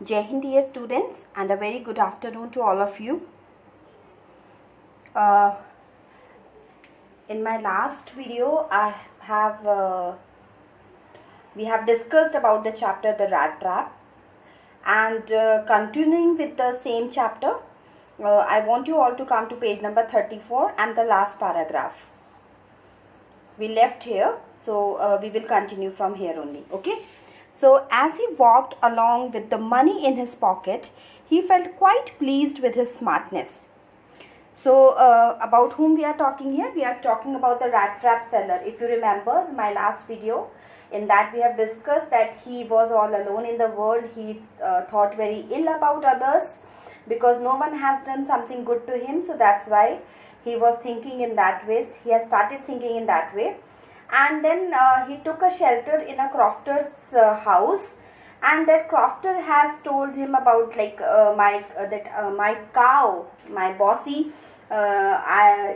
Jai Hind, dear students, and a very good afternoon to all of you. In my last video, we have discussed about the chapter The Rat Trap, and continuing with the same chapter, I want you all to come to page number 34 and the last paragraph. We left here, so we will continue from here only. Okay. So as he walked along with the money in his pocket, he felt quite pleased with his smartness. So about whom we are talking here? We are talking about the rat trap seller. If you remember my last video, in that we have discussed that he was all alone in the world. He thought very ill about others because no one has done something good to him. So that's why he was thinking in that way. He has started thinking in that way. And then he took a shelter in a crofter's house, and that crofter has told him about like my cow, my bossy,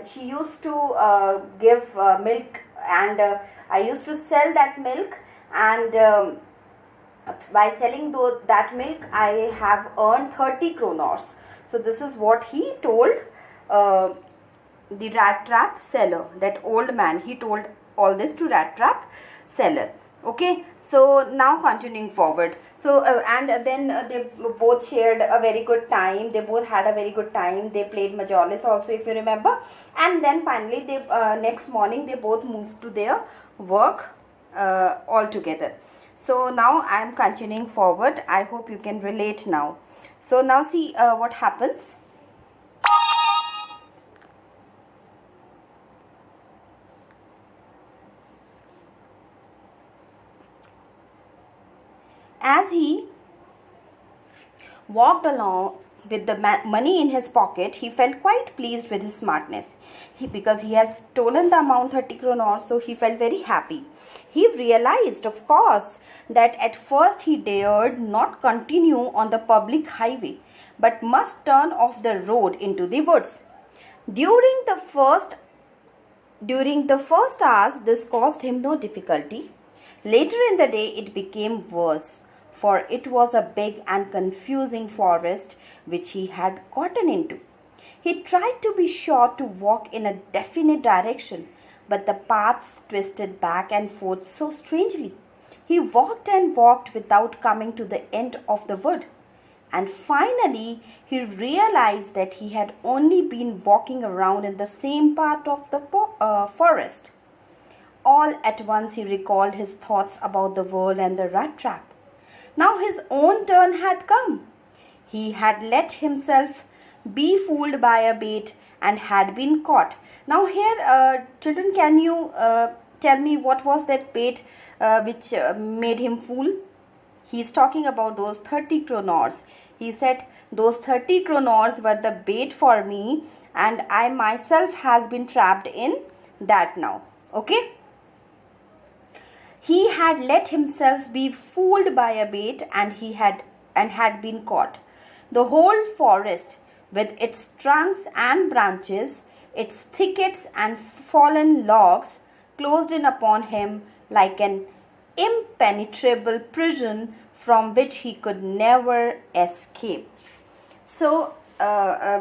she used to give milk, and I used to sell that milk, and by selling that milk I have earned 30 kronors. So this is what he told the rat trap seller, that old man. He told all this to rat trap seller. Okay, so now continuing forward. So and then they both shared a very good time. They both had a very good time. They played Majolis also, if you remember. And then finally they next morning they both moved to their work all together. So now I am continuing forward. I hope you can relate now. So now see what happens. As he walked along with the money in his pocket, he felt quite pleased with his smartness. Because he has stolen the amount 30 kronor, so he felt very happy. He realized, of course, that at first he dared not continue on the public highway, but must turn off the road into the woods. During the first hours, this caused him no difficulty. Later in the day, it became worse, for it was a big and confusing forest which he had gotten into. He tried to be sure to walk in a definite direction, but the paths twisted back and forth so strangely. He walked and walked without coming to the end of the wood, and finally he realized that he had only been walking around in the same part of the forest. All at once he recalled his thoughts about the world and the rat trap. Now his own turn had come. He had let himself be fooled by a bait and had been caught. Now here, children, can you tell me what was that bait which made him fool? He is talking about those 30 kronors. He said those 30 kronors were the bait for me, and I myself has been trapped in that now. Okay. He had let himself be fooled by a bait, and had been caught. The whole forest, with its trunks and branches, its thickets and fallen logs, closed in upon him like an impenetrable prison from which he could never escape. So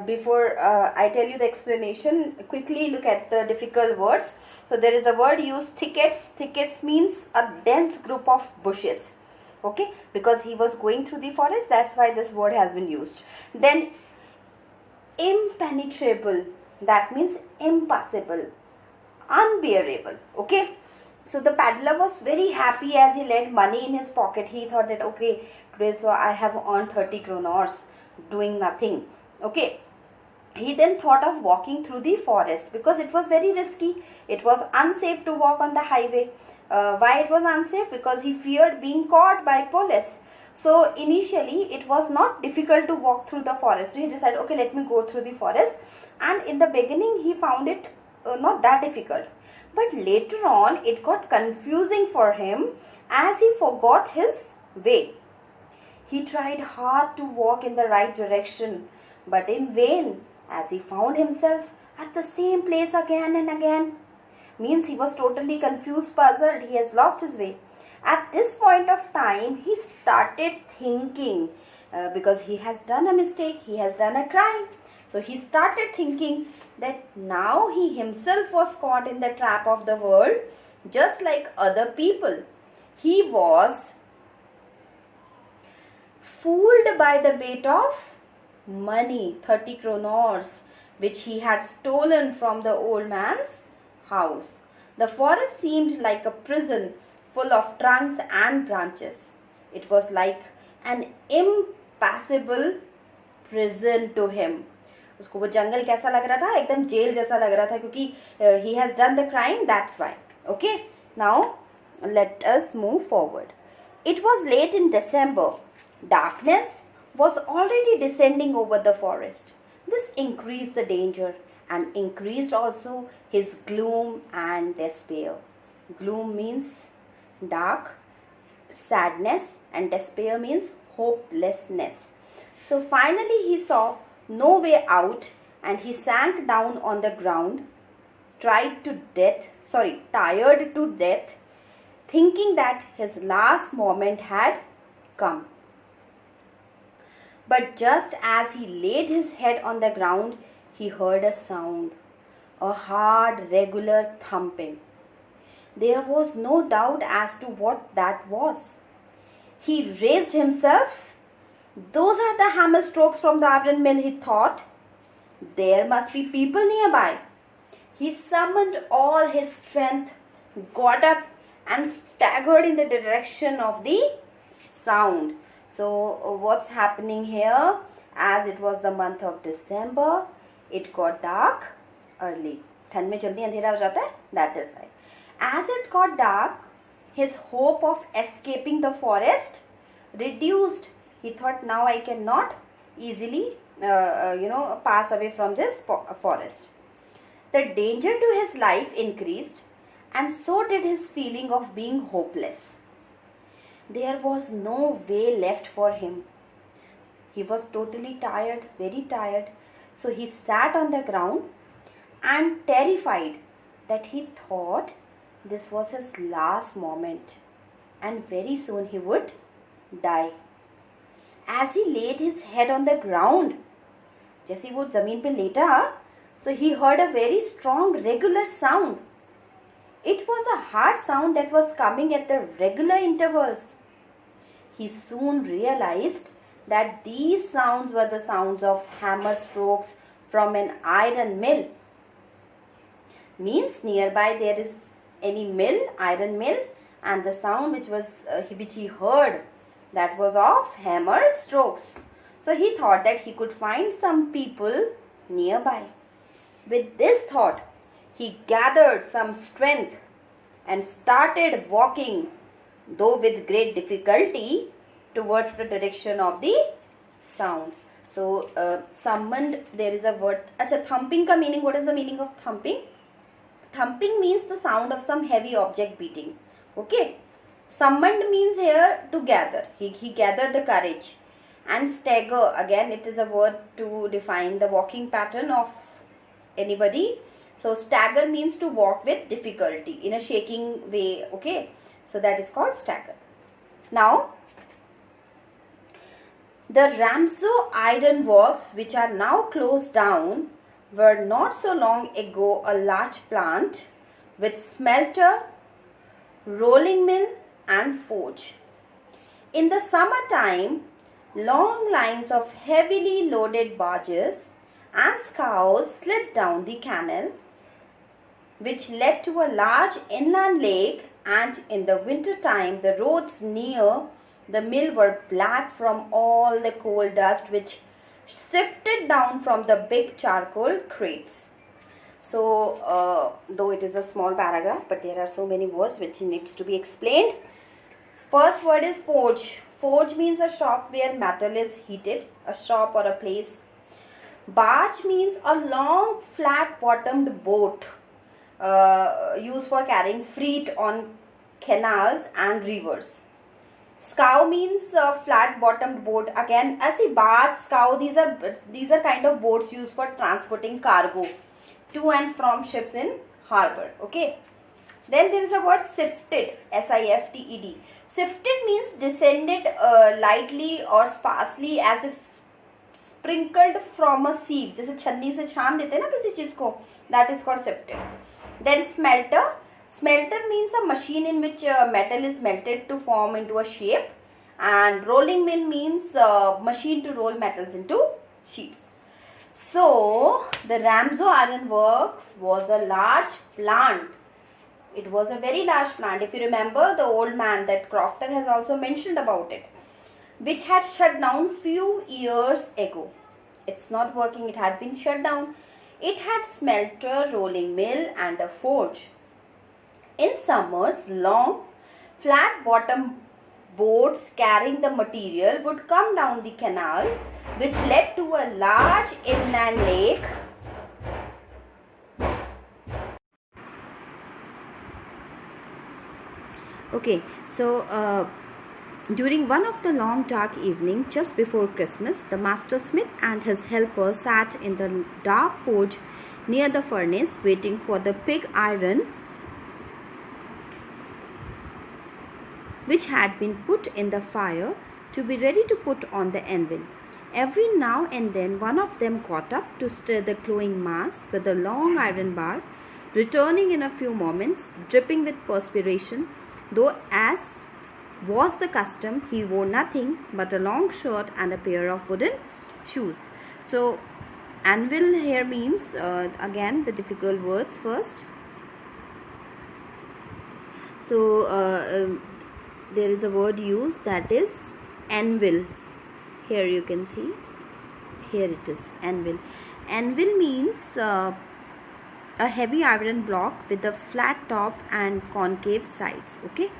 before I tell you the explanation, quickly look at the difficult words. So there is a word used, thickets. Thickets means a dense group of bushes. Okay, because he was going through the forest, that's why this word has been used. Then impenetrable, that means impossible, unbearable. Okay, so the paddler was very happy as he laid money in his pocket. He thought that okay, today so I have earned 30 kronors doing nothing. Okay, he then thought of walking through the forest because it was very risky. It was unsafe to walk on the highway. Why it was unsafe? Because he feared being caught by police. So initially it was not difficult to walk through the forest. So he decided, okay, let me go through the forest. And in the beginning he found it not that difficult. But later on it got confusing for him as he forgot his way. He tried hard to walk in the right direction, but in vain, as he found himself at the same place again and again. Means he was totally confused, puzzled, he has lost his way. At this point of time, he started thinking, because he has done a mistake, he has done a crime. So he started thinking that now he himself was caught in the trap of the world, just like other people. He was fooled by the bait of money, 30 kronors, which he had stolen from the old man's house. The forest seemed like a prison full of trunks and branches. It was like an impassable prison to him. उसको वो जंगल कैसा लग रहा था? एकदम jail जैसा लग रहा था, क्योंकि he has done the crime, that's why. Okay, now let us move forward. It was late in December. Darkness was already descending over the forest. This increased the danger and increased also his gloom and despair. Gloom means dark, sadness, and despair means hopelessness. So finally he saw no way out, and he sank down on the ground, tired to death, thinking that his last moment had come. But just as he laid his head on the ground, he heard a sound, a hard, regular thumping. There was no doubt as to what that was. He raised himself. Those are the hammer strokes from the iron mill, he thought. There must be people nearby. He summoned all his strength, got up, and staggered in the direction of the sound. So what's happening here? As it was the month of December, it got dark early. ठंड में जल्दी अंधेरा हो जाता है. That is why. As it got dark, his hope of escaping the forest reduced. He thought, now I cannot easily pass away from this forest. The danger to his life increased, and so did his feeling of being hopeless. There was no way left for him. He was totally tired, very tired. So he sat on the ground and terrified that he thought this was his last moment and very soon he would die. As he laid his head on the ground, जैसे वो जमीन पे लेटा, so he heard a very strong regular sound. It was a hard sound that was coming at the regular intervals. He soon realized that these sounds were the sounds of hammer strokes from an iron mill. Means nearby there is any mill, iron mill, and the sound which he heard, that was of hammer strokes. So he thought that he could find some people nearby. With this thought, he gathered some strength and started walking, though with great difficulty, towards the direction of the sound. So summoned, there is a word. Acha, thumping ka meaning, what is the meaning of thumping? Thumping means the sound of some heavy object beating. Okay. Summoned means here to gather. He gathered the courage. And stagger, again it is a word to define the walking pattern of anybody. So stagger means to walk with difficulty in a shaking way. Okay. So that is called stagger. Now, the Ramso iron works, which are now closed down, were not so long ago a large plant with smelter, rolling mill and forge. In the summertime, long lines of heavily loaded barges and scows slid down the canal, which led to a large inland lake, and in the winter time the roads near the mill were black from all the coal dust which sifted down from the big charcoal crates. So, though it is a small paragraph, but there are so many words which needs to be explained. First word is forge. Forge means a shop where metal is heated, a shop or a place. Barge means a long flat bottomed boat used for carrying freight on canals and rivers. Scow means a flat bottomed boat. Again, as a barge, scow, these are kind of boats used for transporting cargo to and from ships in harbor. Okay. Then there is a word sifted, sifted. Sifted means descended lightly or sparsely as if sprinkled from a sieve. जैसे छन्नी से छान देते हैं ना किसी चीज को, that is called sifted. Then smelter. Smelter means a machine in which metal is melted to form into a shape. And rolling mill means machine to roll metals into sheets. So the Ramsau Iron Works was a large plant. It was a very large plant. If you remember, the old man that Crofter has also mentioned about it, which had shut down few years ago. It's not working. It had been shut down. It had smelter, rolling mill and a forge. In summers, long, flat-bottom boats carrying the material would come down the canal, which led to a large inland lake. Okay, so during one of the long dark evenings just before Christmas, the master smith and his helper sat in the dark forge near the furnace waiting for the pig iron which had been put in the fire to be ready to put on the anvil. Every now and then one of them got up to stir the glowing mass with a long iron bar, returning in a few moments, dripping with perspiration, though as was the custom, he wore nothing but a long shirt and a pair of wooden shoes. So, anvil here means, again the difficult words first. So, there is a word used, that is anvil. Here you can see, here it is, anvil. Anvil means a heavy iron block with a flat top and concave sides. Okay.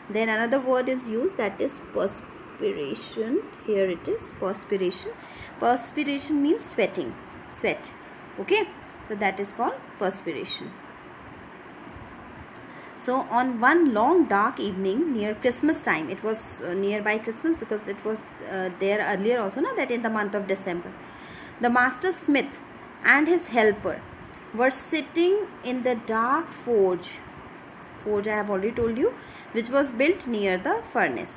Then another word is used, that is perspiration. Here it is, perspiration. Perspiration means sweating, sweat. Okay. So that is called perspiration. So on one long dark evening near Christmas time, it was nearby Christmas because it was there earlier also, na, that in the month of December, the master smith and his helper were sitting in the dark forge. Forge I have already told you, which was built near the furnace.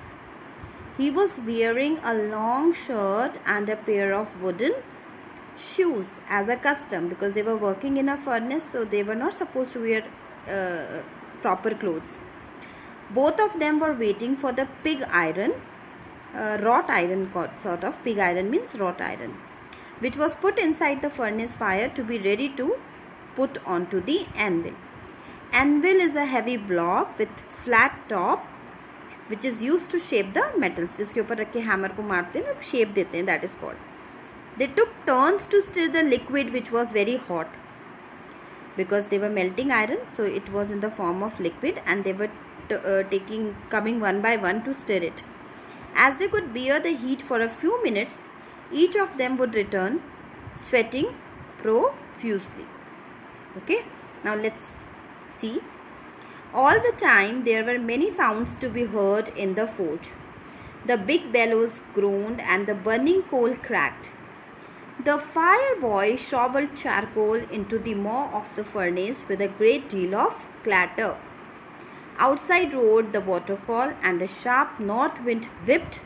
He was wearing a long shirt and a pair of wooden shoes as a custom, because they were working in a furnace, so they were not supposed to wear proper clothes. Both of them were waiting for the pig iron, wrought iron sort of. Pig iron means wrought iron, which was put inside the furnace fire to be ready to put onto the anvil. Anvil is a heavy block with flat top, which is used to shape the metals. जिसके ऊपर रख के hammer को मारते हैं, shape देते हैं, that is called. They took turns to stir the liquid, which was very hot, because they were melting iron, so it was in the form of liquid, and they were coming one by one to stir it. As they could bear the heat for a few minutes, each of them would return sweating profusely. Okay, now let's see. All the time there were many sounds to be heard in the forge. The big bellows groaned and the burning coal cracked. The fire boy shoveled charcoal into the maw of the furnace with a great deal of clatter. Outside roared the waterfall, and the sharp north wind whipped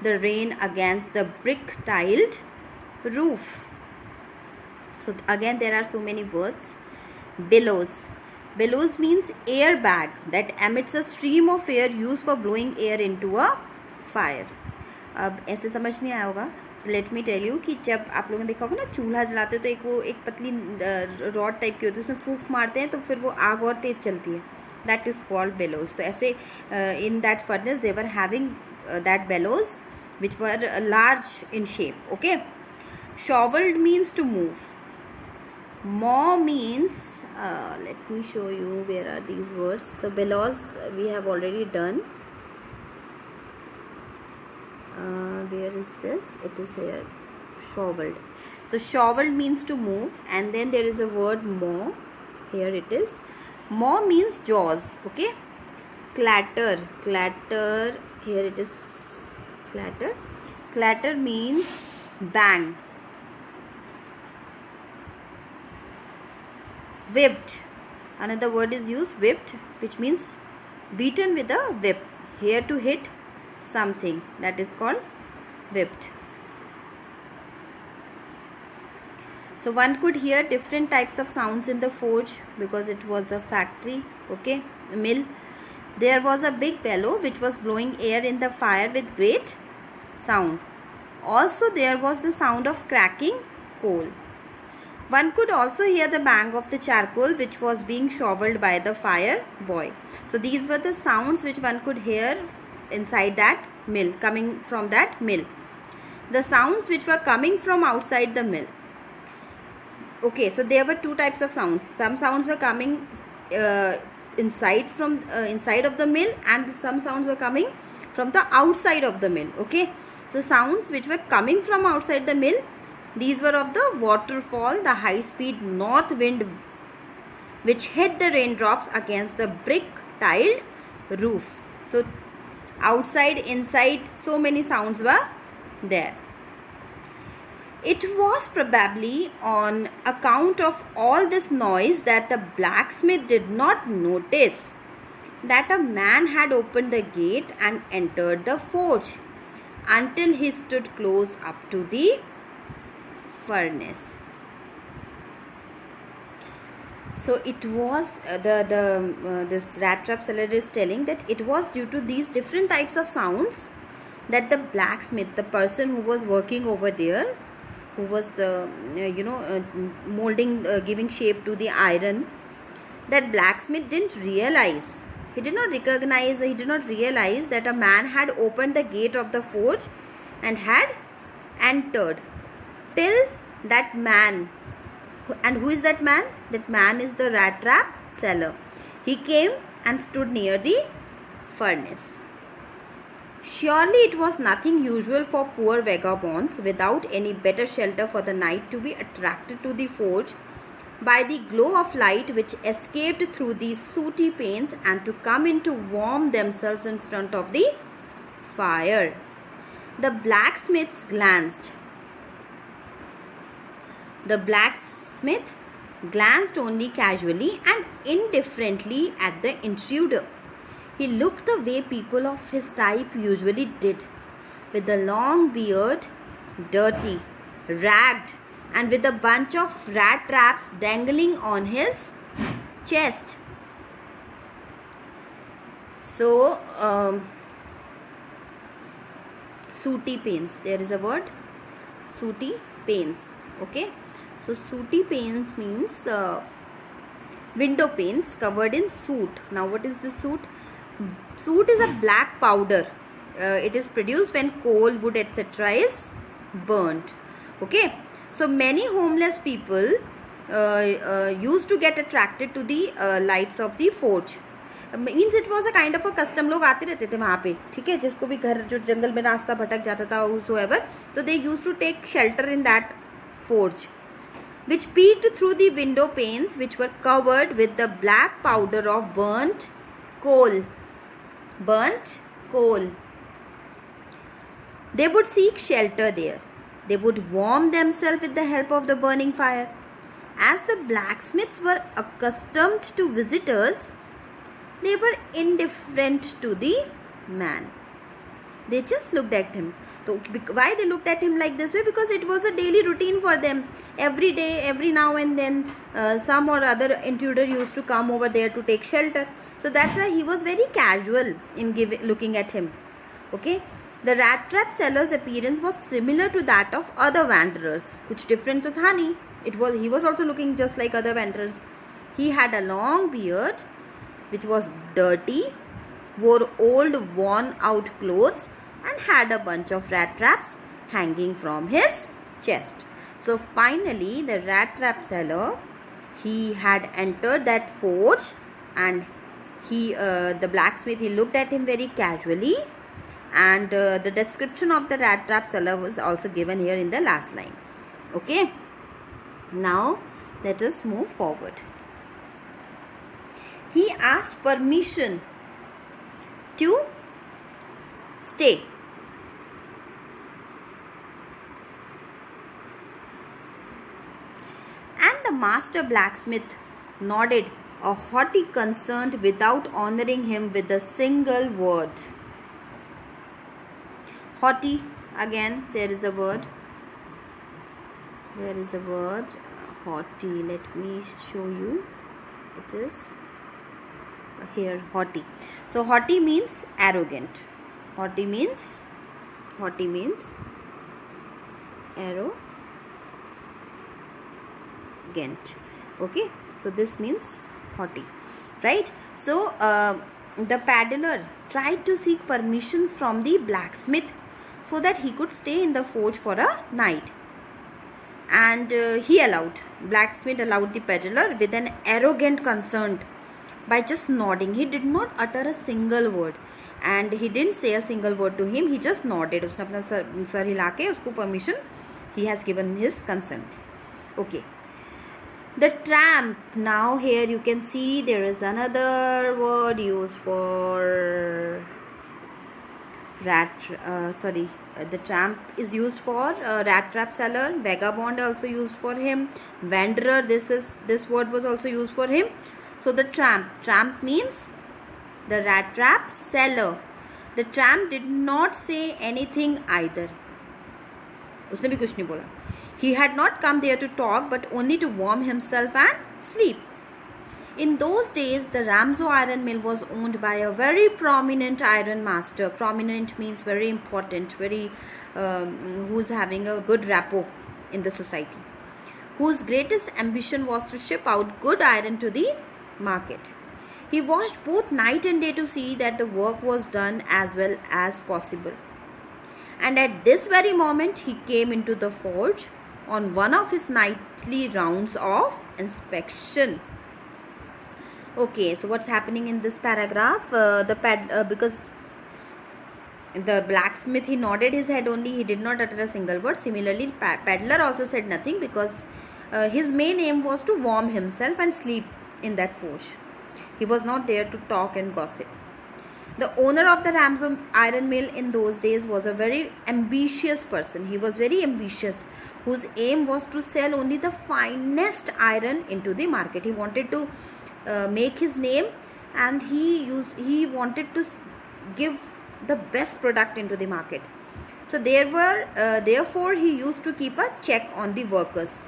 the rain against the brick-tiled roof. So again there are so many words. Bellows. Bellows means air bag that emits a stream of air used for blowing air into a fire. अब ऐसे समझ नहीं आया होगा. So let me tell you कि जब आप लोगों ने देखा होगा ना, चूल्हा जलाते तो एक पतली रॉड टाइप की होती है, उसमें फूंक मारते हैं तो फिर वो आग और तेज चलती है. That is called bellows. तो ऐसे in that furnace they were having that bellows, which were large in shape. Okay. Shoveled means to move. Maw means, let me show you where are these words. So bellows we have already done. Where is this? It is here. Shoveled. So shoveled means to move, and then there is a word maw. Here it is. Maw means jaws. Okay. Clatter. Clatter. Here it is. Clatter. Clatter means bang. Whipped. Another word is used, whipped, which means beaten with a whip. Here to hit something, that is called whipped. So one could hear different types of sounds in the forge because it was a factory, okay, a mill. There was a big bellow which was blowing air in the fire with great sound. Also there was the sound of cracking coal. One could also hear the bang of the charcoal which was being shoveled by the fire boy. So these were the sounds which one could hear inside that mill, coming from that mill. The sounds which were coming from outside the mill. Okay, so there were two types of sounds. Some sounds were coming inside of the mill, and some sounds were coming from the outside of the mill. Okay, so sounds which were coming from outside the mill, these were of the waterfall, the high speed north wind which hit the raindrops against the brick tiled roof. So outside, inside, so many sounds were there. It was probably on account of all this noise that the blacksmith did not notice that a man had opened the gate and entered the forge until he stood close up to the furnace. So it was this rat trap seller is telling that it was due to these different types of sounds that the blacksmith, the person who was working over there, who was molding, giving shape to the iron, that blacksmith didn't realize, he did not realize that a man had opened the gate of the forge and had entered. Till that man, and who is that man? That man is the rat trap seller. He came and stood near the furnace. Surely it was nothing usual for poor vagabonds without any better shelter for the night to be attracted to the forge by the glow of light which escaped through the sooty panes and to come in to warm themselves in front of the fire. The blacksmith glanced only casually and indifferently at the intruder. He looked the way people of his type usually did, with a long beard, dirty, ragged, and with a bunch of rat traps dangling on his chest. So, sooty panes. There is a word, sooty panes. Okay. So, sooty panes means window panes covered in soot. Now, what is the soot? Soot is a black powder. It is produced when coal, wood, etc. is burnt. Okay. So many homeless people used to get attracted to the lights of the forge. Means it was a kind of a custom. लोग आते रहते थे वहाँ पे, ठीक है, जिसको भी घर जो जंगल में रास्ता भटक जाता था, whosoever, so they used to take shelter in that forge, which peeked through the window panes, which were covered with the black powder of burnt coal. They would seek shelter there. They would warm themselves with the help of the burning fire. As the blacksmiths were accustomed to visitors, they were indifferent to the man. They just looked at him. So why they looked at him like this way? Because it was a daily routine for them. Every day, every now and then, some or other intruder used to come over there to take shelter. So that's why he was very casual in looking at him. Okay. The rat trap seller's appearance was similar to that of other wanderers. Kuch different to tha nahi. He was also looking just like other wanderers. He had a long beard, which was dirty, wore old worn out clothes, and had a bunch of rat traps hanging from his chest. So finally, the rat trap seller, he had entered that forge, and the blacksmith, he looked at him very casually, and the description of the rat trap seller was also given here in the last line. Okay. Now let us move forward. He asked permission to stay. And the master blacksmith nodded a haughty concern without honoring him with a single word. Haughty, again there is a word. There is a word, haughty. Let me show you. It is here, haughty. So haughty means arrogant. Haughty means arrogant. Okay, so this means haughty, right? So the peddler tried to seek permission from the blacksmith so that he could stay in the forge for a night, and blacksmith allowed the peddler with an arrogant concern by just nodding. He did not utter a single word, and he didn't say a single word to him. He just nodded. उसने अपना sir हिला के उसको permission, he has given his consent. Okay. The tramp. Now here you can see there is another word used for the tramp is used for rat trap seller. Vagabond also used for him. Wanderer, this word was also used for him. So the tramp means the rat trap seller. The tramp did not say anything either. उसने भी कुछ नहीं बोला. He had not come there to talk, but only to warm himself and sleep. In those days, the Ramsau iron mill was owned by a very prominent iron master. Prominent means very important, who's having a good rapport in the society, whose greatest ambition was to ship out good iron to the market. He watched both night and day to see that the work was done as well as possible. And at this very moment, he came into the forge on one of his nightly rounds of inspection. Okay, so what's happening in this paragraph? Because the blacksmith, he nodded his head only, he did not utter a single word. Similarly, peddler also said nothing because his main aim was to warm himself and sleep in that forge. He was not there to talk and gossip. The owner of the Ramsau iron mill in those days was a very ambitious person. He was very ambitious, whose aim was to sell only the finest iron into the market. He wanted to make his name, and he wanted to give the best product into the market. So therefore he used to keep a check on the workers,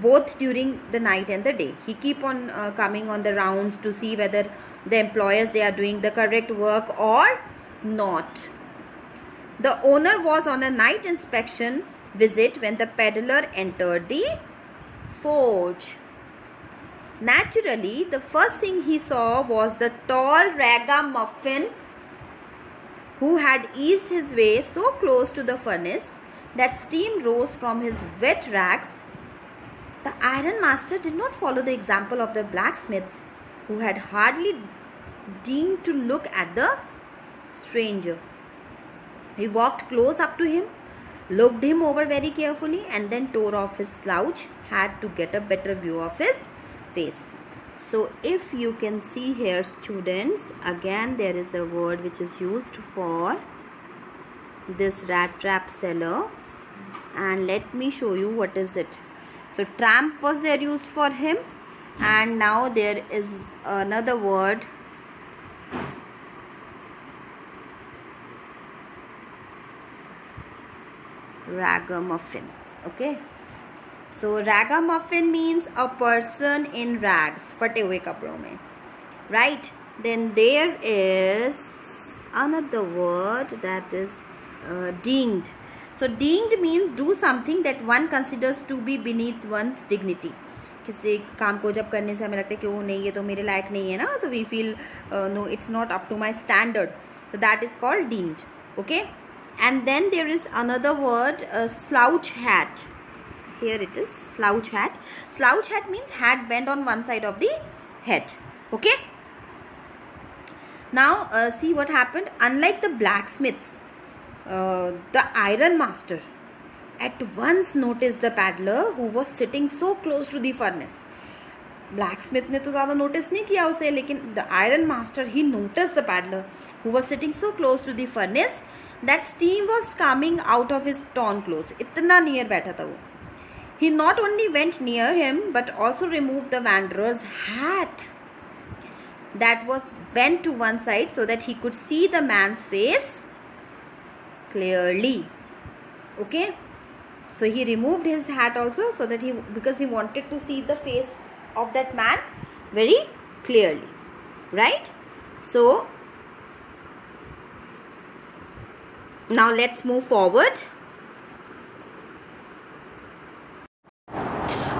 both during the night and the day. He keep on coming on the rounds to see whether the employers, they are doing the correct work or not. The owner was on a night inspection visit when the peddler entered the forge. Naturally, the first thing he saw was the tall ragamuffin who had eased his way so close to the furnace that steam rose from his wet rags. The iron master did not follow the example of the blacksmiths, who had hardly deigned to look at the stranger. He walked close up to him, looked him over very carefully, and then tore off his slouch hat to get a better view of his face. So if you can see here, students, again there is a word which is used for this rat trap seller, and let me show you what is it. So tramp was there used for him, and now there is another word, ragamuffin. Okay, so ragamuffin means a person in rags, फटे हुए कपड़ों में, right? Then there is another word, that is dinged. So dinged means do something that one considers to be beneath one's dignity. किसी काम को जब करने से हमें लगता है कि वो नहीं, ये तो मेरे लायक नहीं है ना, so we feel no, it's not up to my standard. So that is called dinged. Okay, and then there is another word, slouch hat. Here it is, slouch hat. Slouch hat means hat bent on one side of the head. Okay, now see what happened. Unlike the blacksmiths, the iron master at once noticed the peddler who was sitting so close to the furnace. Blacksmith ने तो ज़्यादा notice नहीं किया उसे, लेकिन the iron master, he noticed the peddler who was sitting so close to the furnace that steam was coming out of his torn clothes. इतना near बैठा था वो. He not only went near him but also removed the wanderer's hat that was bent to one side so that he could see the man's face clearly. Okay, so he removed his hat also so that because he wanted to see the face of that man very clearly, right? So now let's move forward.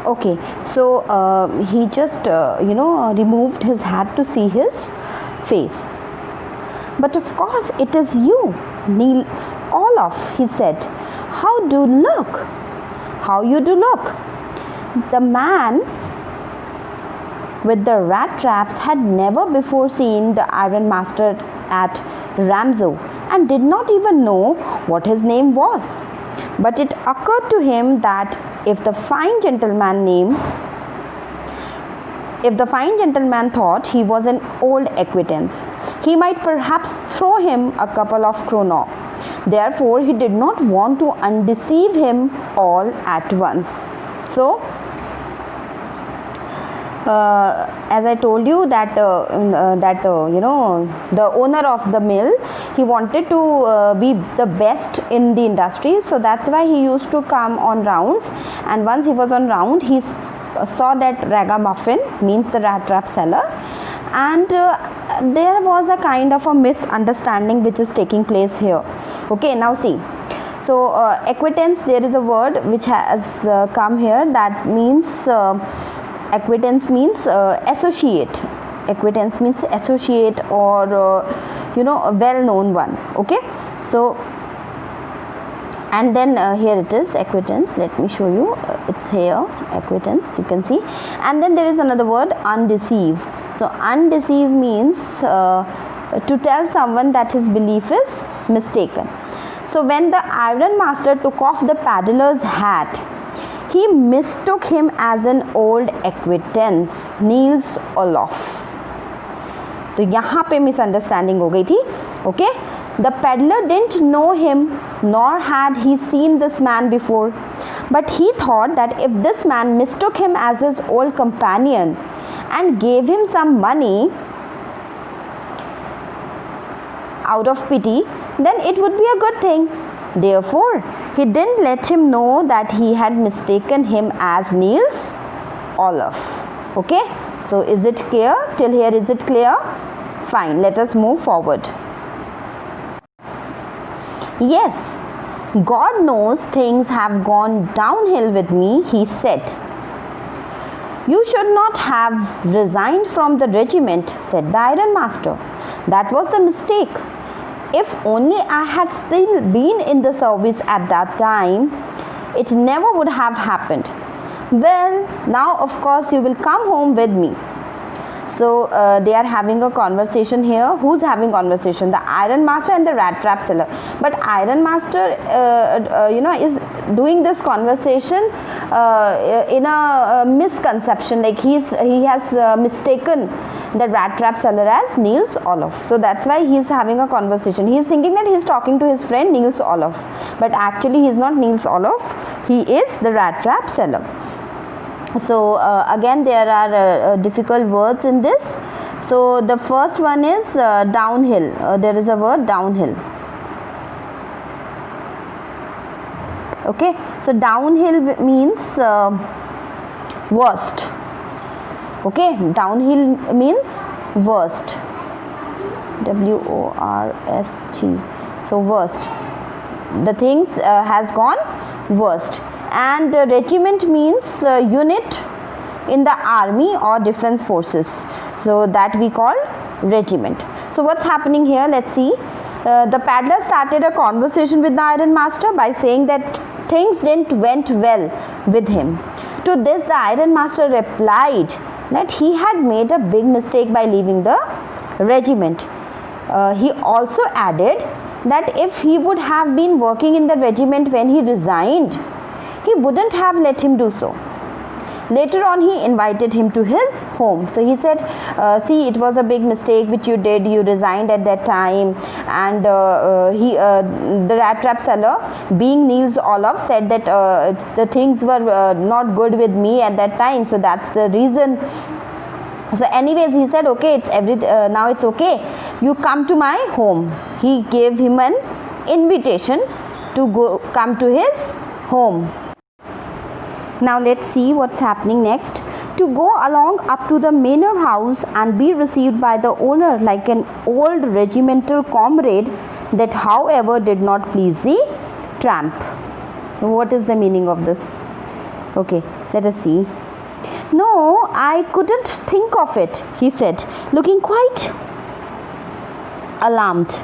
Okay, so he just removed his hat to see his face. But of course it is you, Niels Olof, he said. How you do look. The man with the rat traps had never before seen the Iron Master at Ramsau and did not even know what his name was. But it occurred to him that if the fine gentleman thought he was an old acquaintance, he might perhaps throw him a couple of kroner. Therefore, he did not want to undeceive him all at once. So, as I told you that the owner of the mill, he wanted to be the best in the industry, so that's why he used to come on rounds. And once he was on round, he saw that ragamuffin, means the rat trap seller, and there was a kind of a misunderstanding which is taking place here. Okay, now see. So acquaintance, there is a word which has come here that means acquaintance means associate. Acquaintance means associate or a well-known one. Okay, so and then here it is, acquaintance. Let me show you. It's here, acquaintance, you can see. And then there is another word, undeceive. So undeceive means to tell someone that his belief is mistaken. So when the Iron Master took off the paddler's hat, he mistook him as an old acquaintance, Niels Olof. तो यहाँ पे misunderstanding हो गई थी. Okay, the peddler didn't know him, nor had he seen this man before, but he thought that if this man mistook him as his old companion and gave him some money out of pity, then it would be a good thing. Therefore, he didn't let him know that he had mistaken him as Niels Olof. Okay, so is it clear? Till here, is it clear? Fine, let us move forward. Yes, God knows things have gone downhill with me, he said. You should not have resigned from the regiment, said the Iron Master. That was the mistake. If only I had still been in the service at that time, it never would have happened. Well, now of course you will come home with me. So they are having a conversation here. Who's having conversation? The Iron Master and the rat trap seller. But Iron Master is doing this conversation in a misconception, like he has mistaken the rat trap seller as Niels Olof. So that's why he is having a conversation. He is thinking that he is talking to his friend Niels Olof, but actually he is not Niels Olof. He is the rat trap seller. So again there are difficult words in this. So the first one is downhill. There is a word downhill. Okay, so downhill means worst. Okay, downhill means worst. WORST. So worst. The things has gone worst. And regiment means unit in the army or defense forces. So that we call regiment. So what's happening here? Let's see. The paddler started a conversation with the Iron Master by saying that things didn't went well with him. To this the Iron Master replied that he had made a big mistake by leaving the regiment. He also added that if he would have been working in the regiment when he resigned, he wouldn't have let him do so. Later on, he invited him to his home. So he said, see, it was a big mistake which you did. You resigned at that time. And the rat trap seller, being Niels Olof, said that the things were not good with me at that time. So that's the reason. So anyways, he said, okay, it's now it's okay. You come to my home. He gave him an invitation to come to his home. Now let's see what's happening next. To go along up to the manor house and be received by the owner like an old regimental comrade, that however did not please the tramp. What is the meaning of this? Okay, let us see. No, I couldn't think of it, he said, looking quite alarmed.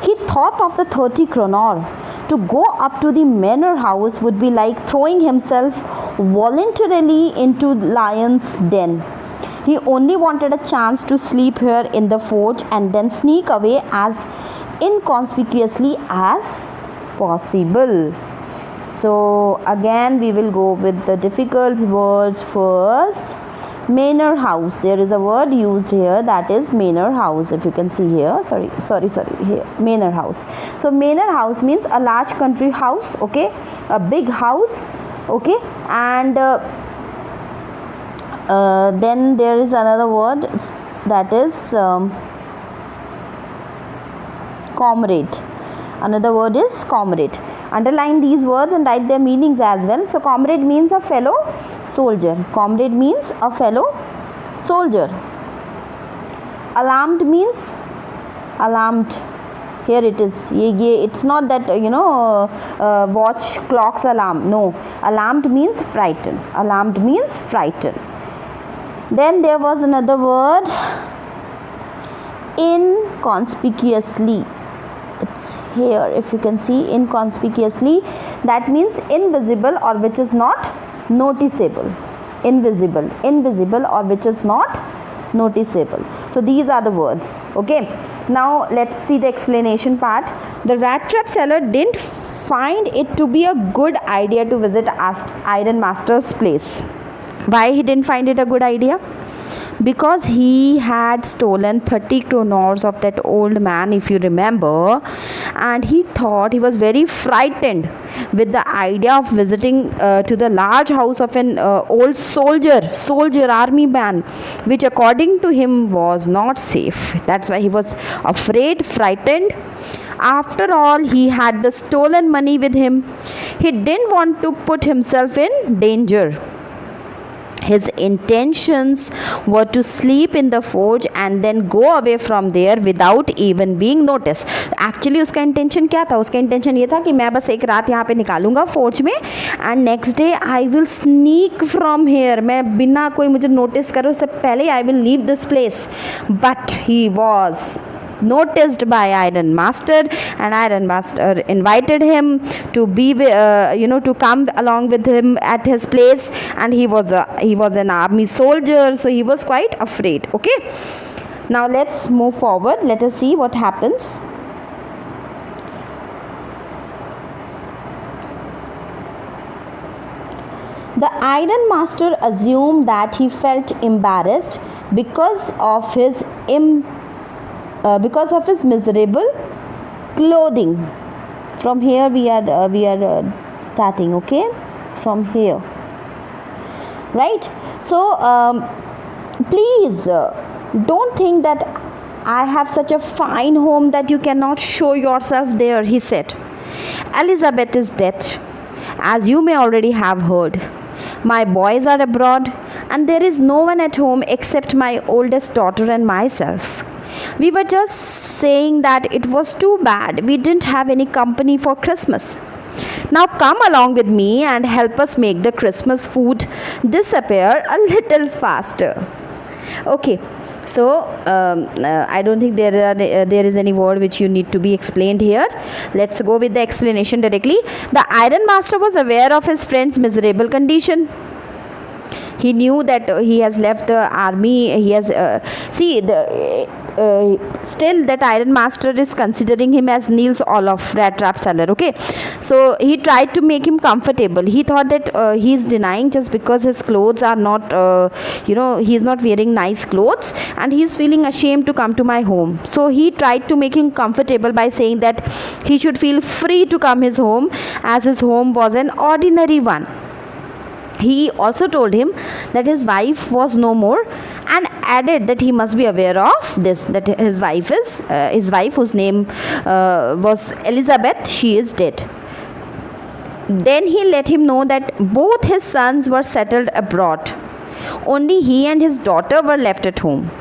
He thought of the 30 kroner. To go up to the manor house would be like throwing himself voluntarily into lion's den. He only wanted a chance to sleep here in the forge and then sneak away as inconspicuously as possible. So again we will go with the difficult words first. Manor house. There is a word used here, that is manor house. If you can see here, sorry here, manor house. So manor house means a large country house, okay, a big house, okay. And then there is another word, that is comrade. Another word is comrade. Underline these words and write their meanings as well. So comrade means a fellow soldier. Comrade means a fellow soldier. Alarmed means alarmed. Here it is. It's not that watch clock's alarm. No. Alarmed means frightened. Alarmed means frightened. Then there was another word, inconspicuously. It's here, if you can see, inconspicuously. That means invisible or which is not noticeable. Invisible or which is not noticeable. So these are the words, okay. Now let's see the explanation part. The rat trap seller didn't find it to be a good idea to visit Iron Master's place. Why he didn't find it a good idea? Because he had stolen 30 kronors of that old man, if you remember, and he was very frightened with the idea of visiting to the large house of an old soldier army man, which according to him was not safe. That's why he was afraid, frightened. After all, he had the stolen money with him. He didn't want to put himself in danger. His intentions were to sleep in the forge and then go away from there without even being noticed. Actually उसका intention क्या था? उसका intention ये था कि मैं बस एक रात यहाँ पे निकालूंगा forge में and next day I will sneak from here. मैं बिना कोई मुझे notice करे उससे पहले I will leave this place. But he was noticed by Iron Master, and Iron Master invited him to be to come along with him at his place, and he was an army soldier, so he was quite afraid. Okay, now let's move forward. Let us see what happens. The Iron Master assumed that he felt embarrassed because of his miserable clothing. From here we are starting, okay, from here, right? So please don't think that I have such a fine home that you cannot show yourself there, he said. Elizabeth is dead, as you may already have heard. My boys are abroad, and there is no one at home except my oldest daughter and myself. We were just saying that it was too bad we didn't have any company for Christmas. Now come along with me and help us make the Christmas food disappear a little faster. Okay, so I don't think there is any word which you need to be explained here. Let's go with the explanation directly. The Iron Master was aware of his friend's miserable condition. He knew that he has left the army. He has still that iron master is considering him as Niels Olof, rat trap seller. Okay, so he tried to make him comfortable. He thought that he is denying just because his clothes are not he is not wearing nice clothes, and he is feeling ashamed to come to my home. So he tried to make him comfortable by saying that he should feel free to come his home, as his home was an ordinary one. He also told him that his wife was no more, and added that he must be aware of this, that his wife whose name was Elizabeth, she is dead. Then he let him know that both his sons were settled abroad. Only he and his daughter were left at home.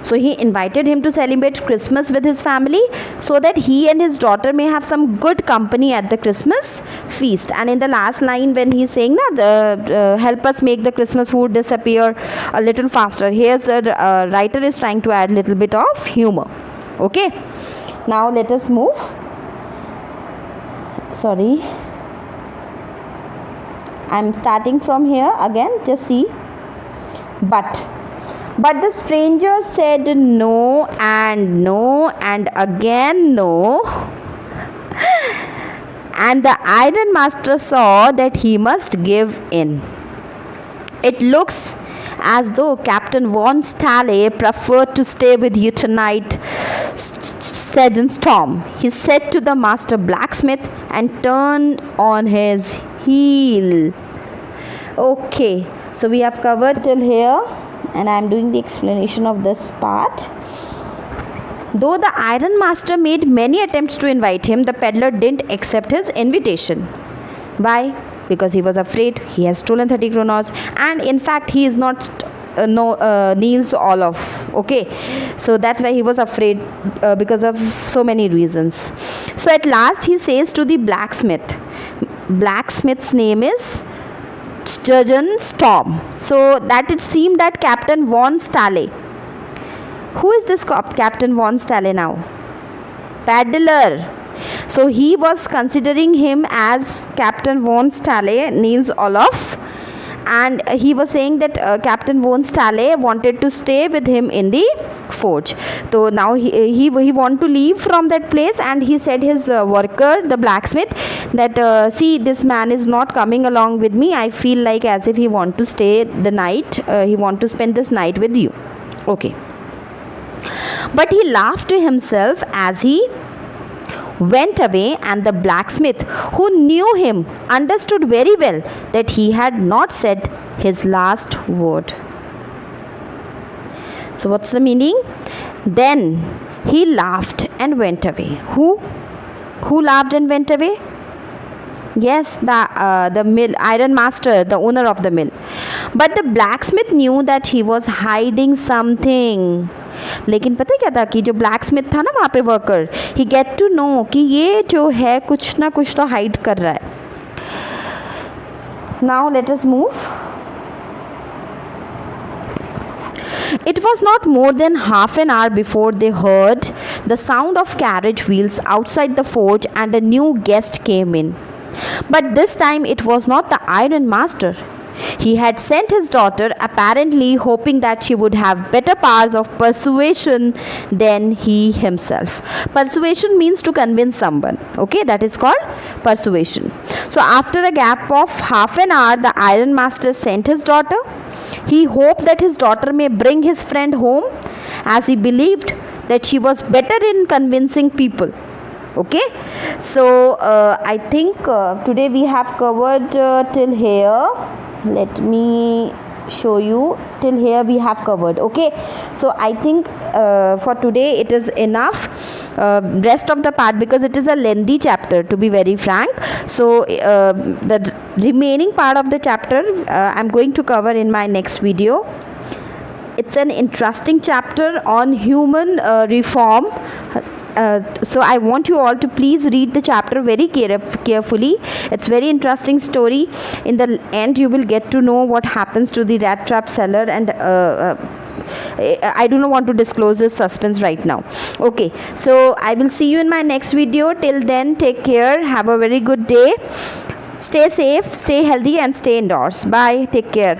So he invited him to celebrate Christmas with his family, so that he and his daughter may have some good company at the Christmas feast. And in the last line, when he's saying that help us make the Christmas food disappear a little faster, here's the writer is trying to add a little bit of humor. Okay, now let us move. Sorry, I'm starting from here again, just see. But the stranger said no and again no. And the iron master saw that he must give in. It looks as though Captain von Stale preferred to stay with you tonight, Sergeant Storm, he said to the master blacksmith, and turned on his heel. Okay, so we have covered till here, and I am doing the explanation of this part. Though the iron master made many attempts to invite him, the peddler didn't accept his invitation. Why? Because he was afraid he has stolen 30 kronos, and in fact he is not Niels Olof. Okay, so that's why he was afraid, because of so many reasons. So at last he says to the blacksmith's name is Sergeant Storm. So that it seemed that Captain von Stale. Who is this Captain von Stale now? Peddler. So he was considering him as Captain von Stale, Niels Olof, and he was saying that Captain von Stale wanted to stay with him in the forge. So now he want to leave from that place, and he said his worker, the blacksmith, that see, this man is not coming along with me. I feel like as if he want to stay the night. He want to spend this night with you. Okay. But he laughed to himself as he went away, and the blacksmith, who knew him, understood very well that he had not said his last word. So what's the meaning? Then he laughed and went away. Who laughed and went away? Yes, the mill iron master, the owner of the mill. But the blacksmith knew that he was hiding something. लेकिन पता है क्या था कि जो blacksmith था ना वहाँ पे worker, he get to know कि ये जो है कुछ ना कुछ तो हाइड कर रहा है. Now let us move. It was not more than half an hour before they heard the sound of carriage wheels outside the forge, and a new guest came in. But this time it was not the iron master. He had sent his daughter, apparently hoping that she would have better powers of persuasion than he himself. Persuasion means to convince someone. Okay, that is called persuasion. So after a gap of half an hour, the iron master sent his daughter. He hoped that his daughter may bring his friend home, as he believed that she was better in convincing people. Okay, so I think today we have covered till here. Let me show you. Till here we have covered. Okay, so I think for today it is enough. Rest of the part, because it is a lengthy chapter, to be very frank, so the remaining part of the chapter I'm going to cover in my next video. It's an interesting chapter on human reform. So I want you all to please read the chapter very carefully. It's very interesting story. In the end you will get to know what happens to the rat trap seller, and I do not want to disclose this suspense right now. Okay, so I will see you in my next video. Till then, take care, have a very good day, stay safe, stay healthy, and stay indoors. Bye, take care.